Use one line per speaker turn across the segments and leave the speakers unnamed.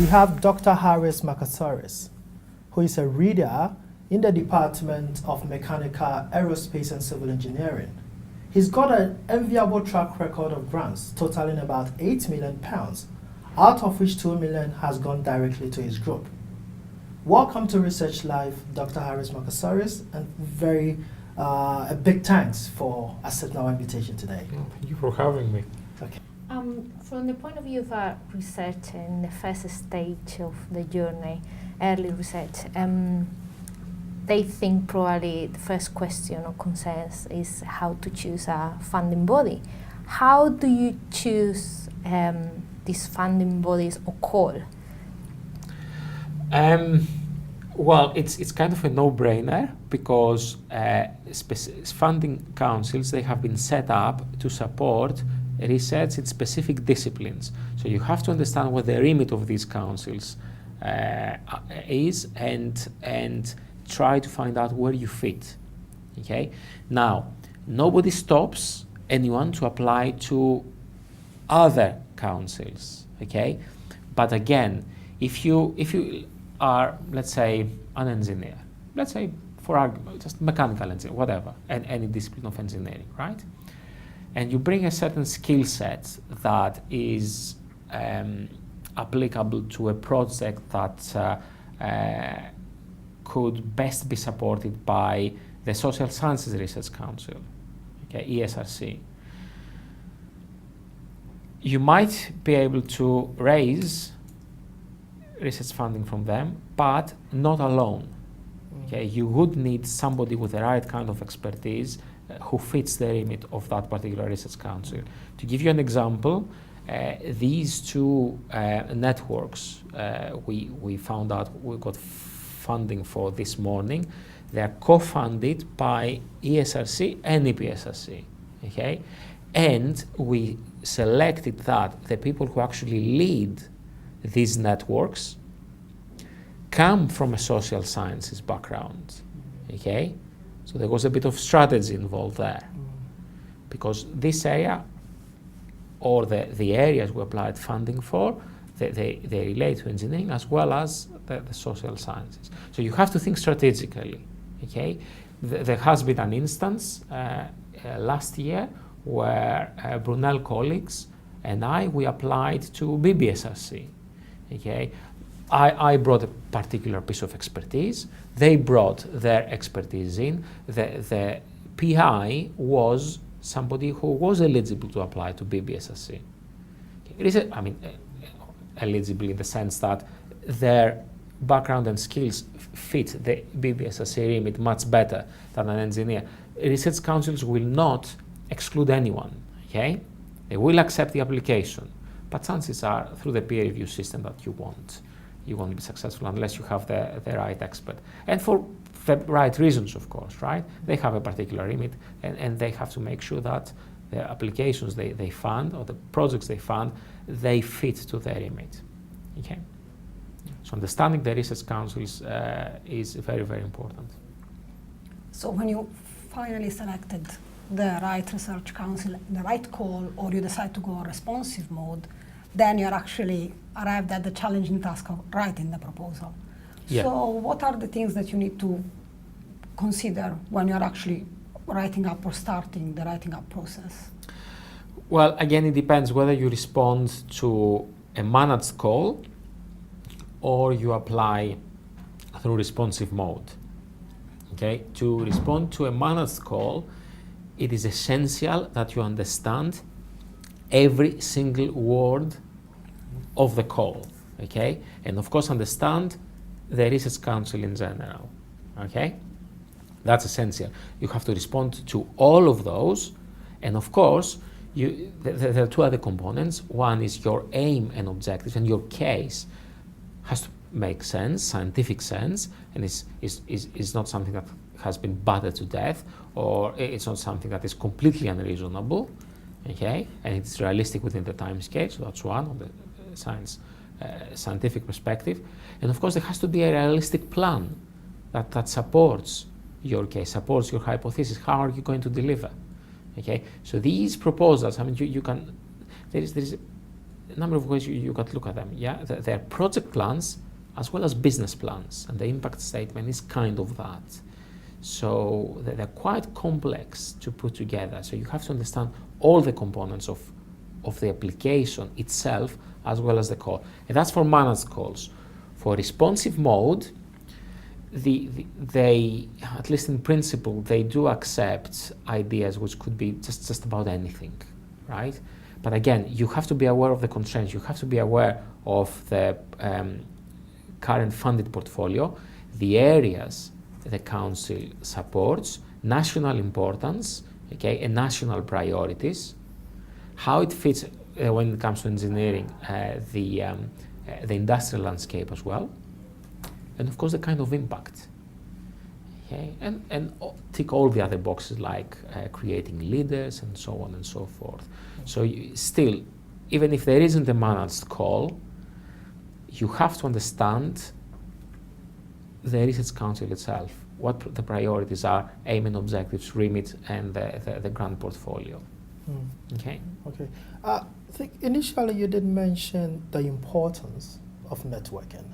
we have Dr. Harris Makatsoris, who is a reader in the Department of Mechanical, Aerospace and Civil Engineering. He's got an enviable track record of grants totaling about £8 million, out of which £2 million has gone directly to his group. Welcome to Research Live, Dr. Harris Makatsoris, and a big thanks for accepting our invitation today.
Thank you for having me.
Okay.
From the point of view of our research in the first stage of the journey, early research, they think probably the first question or concerns is how to choose a funding body. How do you choose these funding bodies or call?
Well, it's kind of a no-brainer because funding councils, they have been set up to support research in specific disciplines. So you have to understand what the remit of these councils is and try to find out where you fit. Okay. Now, nobody stops anyone to apply to other councils. Okay, but again, if you are, let's say, an engineer, let's say for argument, just mechanical engineer, whatever, and any discipline of engineering, right? And you bring a certain skill set that is applicable to a project that could best be supported by the Social Sciences Research Council, okay, ESRC. You might be able to raise research funding from them, but not alone. Okay, you would need somebody with the right kind of expertise who fits the remit of that particular research council. To give you an example, these two networks we found out we got funding for this morning. They are co-funded by ESRC and EPSRC. Okay, and we selected that the people who actually lead these networks come from a social sciences background. Okay, so there was a bit of strategy involved there, because this area, or the areas we applied funding for, they relate to engineering as well as the social sciences. So you have to think strategically. Okay, there has been an instance last year where Brunel colleagues and we applied to BBSRC. Okay, I brought a particular piece of expertise. They brought their expertise in. The PI was somebody who was eligible to apply to BBSRC. It is, eligible in the sense that their background and skills fit the BBSRC remit much better than an engineer. Research councils will not exclude anyone. Okay, they will accept the application, but chances are through the peer review system that you won't be successful unless you have the right expert, and for the right reasons, of course, right? They have a particular remit, and they have to make sure that the applications they fund or the projects they fund, they fit to their remit. Okay, so understanding the research councils is very, very important.
So when you finally selected the right research council, the right call, or you decide to go responsive mode, then you're actually arrived at the challenging task of writing the proposal.
Yeah.
So what are the things that you need to consider when you're actually writing up or starting the writing up process?
Well, again, it depends whether you respond to a managed call or you apply through responsive mode. Okay, to respond to a managed call, it is essential that you understand every single word of the call, okay? And of course understand the research council in general, okay? That's essential. You have to respond to all of those, and of course, there are two other components. One is your aim and objectives, and your case has to make sense, scientific sense, and is not something that has been battered to death, or it's not something that is completely unreasonable, okay? And it's realistic within the time scale, so that's one on the scientific perspective. And of course, there has to be a realistic plan that supports your case, supports your hypothesis. How are you going to deliver? Okay, so these proposals, I mean, you can, there is a number of ways you could look at them. Yeah, they're project plans as well as business plans, and the impact statement is kind of that. So they're quite complex to put together. So you have to understand all the components of the application itself as well as the call. And that's for managed calls. For responsive mode, they, at least in principle, they do accept ideas which could be just about anything, right? But again, you have to be aware of the constraints. You have to be aware of the current funded portfolio, the areas the council supports, national importance, okay, and national priorities, how it fits when it comes to engineering, the industrial landscape as well, and of course the kind of impact. Okay, and tick all the other boxes like creating leaders and so on and so forth. So still, even if there isn't a managed call, you have to understand the Research Council itself, what the priorities are, aim and objectives, remit, and the grant portfolio. Okay.
Okay. I think initially you did mention the importance of networking.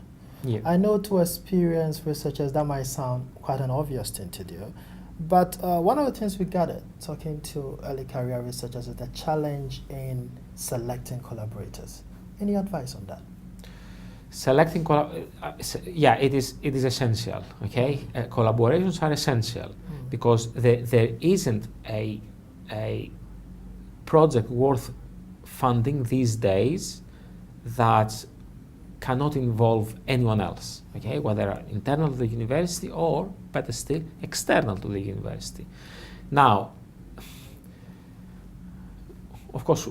Yeah.
I know to experienced researchers that might sound quite an obvious thing to do, but one of the things we gathered talking to early career researchers is the challenge in selecting collaborators. Any advice on that?
Selecting, yeah, it is essential. Okay, collaborations are essential because there isn't a project worth funding these days that cannot involve anyone else. Okay, whether internal to the university or, better still, external to the university. Now, of course,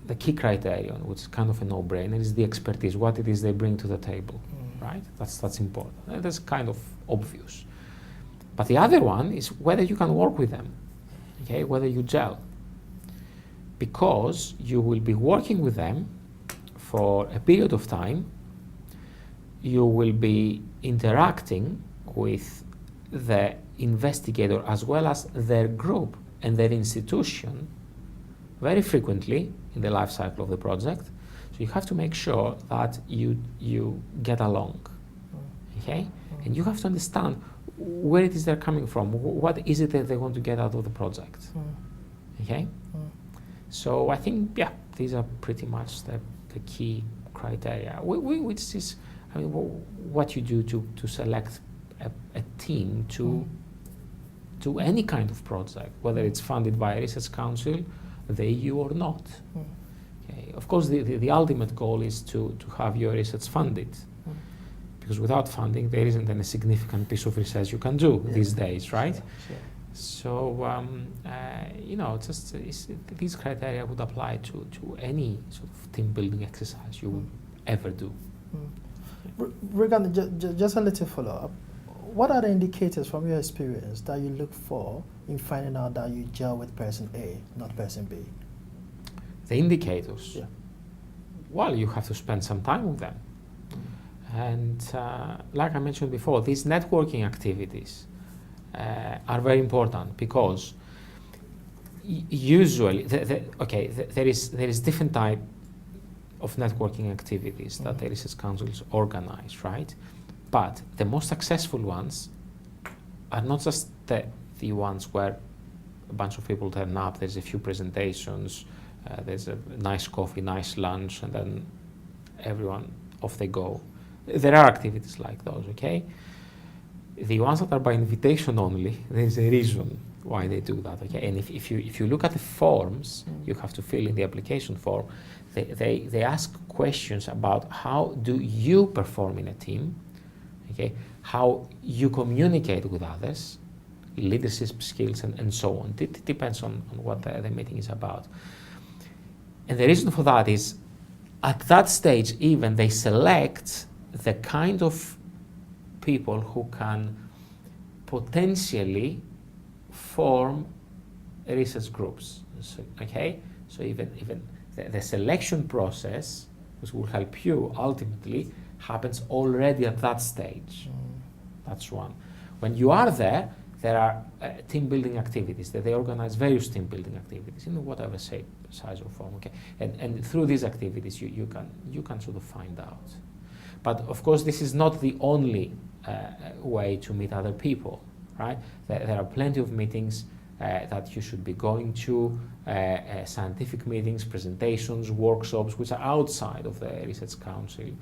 the key criterion, which is kind of a no-brainer, is the expertise, what it is they bring to the table, right? That's important. And that's kind of obvious. But the other one is whether you can work with them, okay? Whether you gel. Because you will be working with them for a period of time, you will be interacting with the investigator as well as their group and their institution very frequently in the life cycle of the project. So you have to make sure that you get along, okay? And you have to understand where it is they're coming from, what is it that they want to get out of the project, okay? So I think, yeah, these are pretty much the key criteria, which is, I mean, what you do to select a team to any kind of project, whether it's funded by a research council, the EU or not. Okay. Of course, the ultimate goal is to have your research funded, because without funding, there isn't any significant piece of research you can do these days, right?
Sure.
So, you know, these criteria would apply to any sort of team building exercise you would ever do.
Regarding just a little follow-up, what are the indicators from your experience that you look for in finding out that you gel with person A, not person B?
The indicators?
Yeah.
Well, you have to spend some time with them. And like I mentioned before, these networking activities are very important because usually, there is different type of networking activities that the research councils organize, right? But the most successful ones are not just the ones where a bunch of people turn up, there's a few presentations, there's a nice coffee, nice lunch, and then everyone off they go. There are activities like those, okay? The ones that are by invitation only, there's a reason why they do that, okay? And if you look at the forms you have to fill in the application form, they ask questions about how do you perform in a team, okay? How you communicate with others, leadership skills, and so on. It depends on what the meeting is about. And the reason for that is, at that stage even, they select the kind of people who can potentially form research groups, so, okay? So even the selection process, which will help you ultimately, happens already at that stage. That's one. When you are there, there are team building activities, that they organize various team building activities in whatever shape, size or form, okay? And through these activities you can sort of find out. But of course this is not the only way to meet other people, right? There are plenty of meetings that you should be going to, scientific meetings, presentations, workshops, which are outside of the Research Council's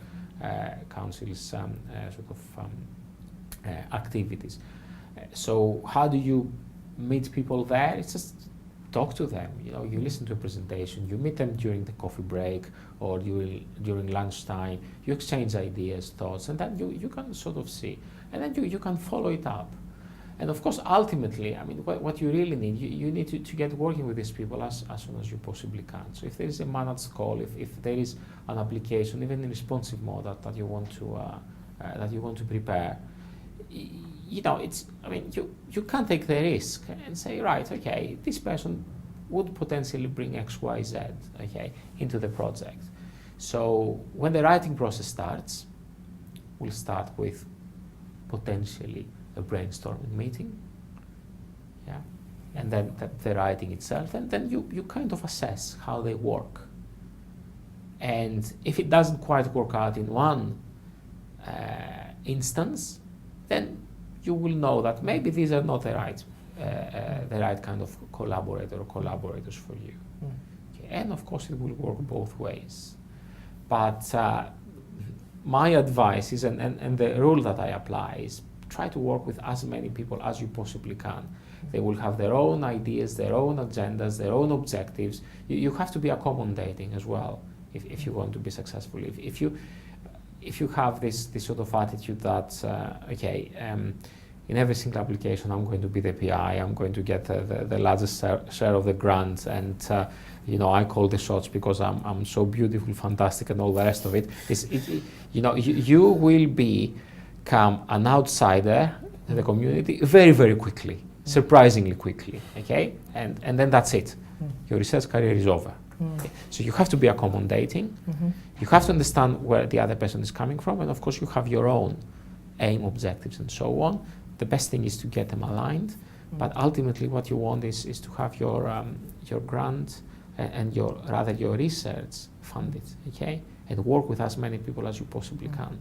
sort of activities. So how do you meet people there? It's just talk to them. You know, you listen to a presentation, you meet them during the coffee break or during lunchtime, you exchange ideas, thoughts, and then you can sort of see. And then you can follow it up. And of course, ultimately, I mean, what you really need, you need to get working with these people as soon as you possibly can. So if there is a managed call, if there is an application, even in responsive mode that you want to prepare, you know, you can take the risk and say, right, okay, this person would potentially bring X, Y, Z, okay, into the project. So when the writing process starts, we'll start with potentially a brainstorming meeting, yeah, and then the writing itself, and then you kind of assess how they work. And if it doesn't quite work out in one instance, then you will know that maybe these are not the right kind of collaborator or collaborators for you. Okay. And of course it will work both ways. But my advice is, and the rule that I apply is, try to work with as many people as you possibly can. They will have their own ideas, their own agendas, their own objectives. You have to be accommodating as well if you want to be successful. If you have this sort of attitude that in every single application I'm going to be the PI, I'm going to get the largest share of the grant, and I call the shots because I'm so beautiful, fantastic, and all the rest of it. You will become an outsider in the community very, very quickly, surprisingly quickly. Okay, and then that's it. Your research career is over. Okay. So you have to be accommodating. You have to understand where the other person is coming from, and of course you have your own aim, objectives, and so on. The best thing is to get them aligned, but ultimately what you want is to have your grant and your research funded, okay, and work with as many people as you possibly can.